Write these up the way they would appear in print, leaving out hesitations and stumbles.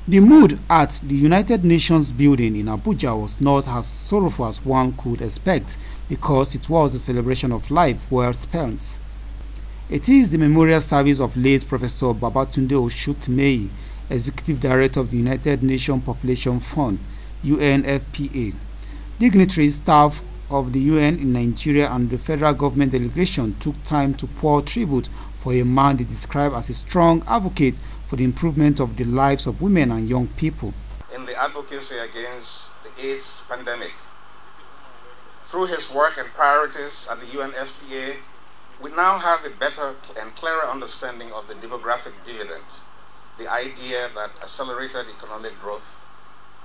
The mood at the United Nations building in Abuja was not as sorrowful as one could expect because it was a celebration of life well spent. It is the memorial service of late Professor Babatunde Osotimehin, Executive Director of the United Nations Population Fund, UNFPA. Dignitaries, staff of the UN in Nigeria and the federal government delegation took time to pour tribute for a man they describe as a strong advocate for the improvement of the lives of women and young people. In the advocacy against the AIDS pandemic, through his work and priorities at the UNFPA, we now have a better and clearer understanding of the demographic dividend, the idea that accelerated economic growth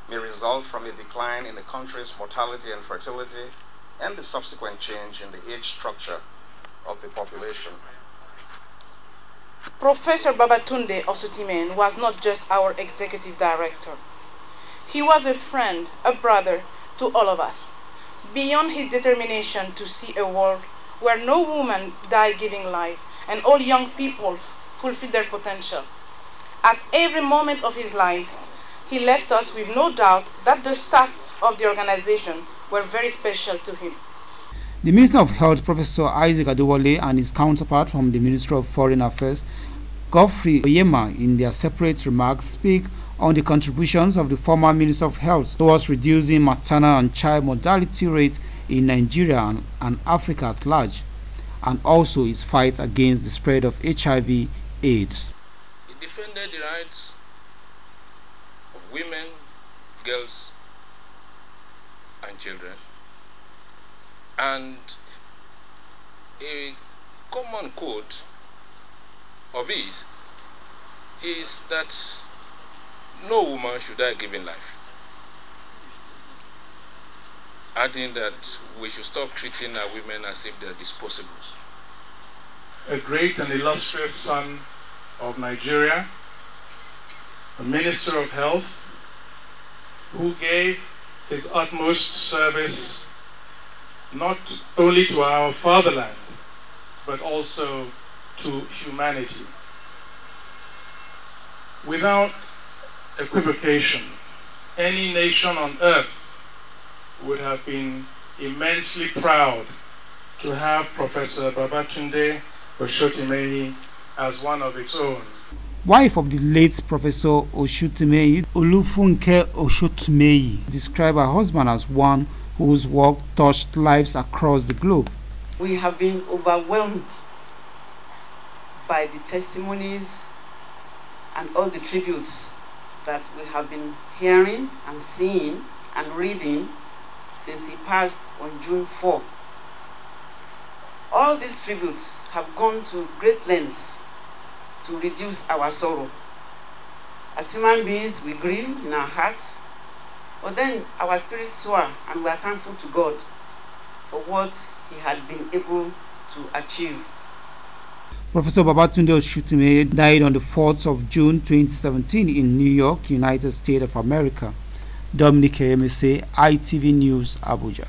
may result from a decline in the country's mortality and fertility and the subsequent change in the age structure of the population. Professor Babatunde Osotimehin was not just our executive director. He was a friend, a brother to all of us. Beyond his determination to see a world where no woman die giving life and all young people fulfill their potential. At every moment of his life, he left us with no doubt that the staff of the organization were very special to him. The Minister of Health, Professor Isaac Adewale, and his counterpart from the Ministry of Foreign Affairs, Godfrey Oyema, in their separate remarks, speak on the contributions of the former Minister of Health towards reducing maternal and child mortality rates in Nigeria and Africa at large, and also his fight against the spread of HIV/AIDS. He defended the rights of women, girls, and children. And a common quote of his is that no woman should die giving life, adding that we should stop treating our women as if they're disposables. A great and illustrious son of Nigeria, a Minister of Health, who gave his utmost service not only to our fatherland, but also to humanity. Without equivocation, any nation on earth would have been immensely proud to have Professor Babatunde Osotimehin as one of its own. Wife of the late Professor Osotimehin, Olufunke Osotimehin, described her husband as one whose work touched lives across the globe. We have been overwhelmed by the testimonies and all the tributes that we have been hearing and seeing and reading since he passed on June 4. All these tributes have gone to great lengths to reduce our sorrow. As human beings, we grieve in our hearts, but then our spirits soar and we are thankful to God for what he had been able to achieve. Professor Babatunde Osotimehin died on the 4th of June 2017 in New York, United States of America. Dominic Emese, ITV News, Abuja.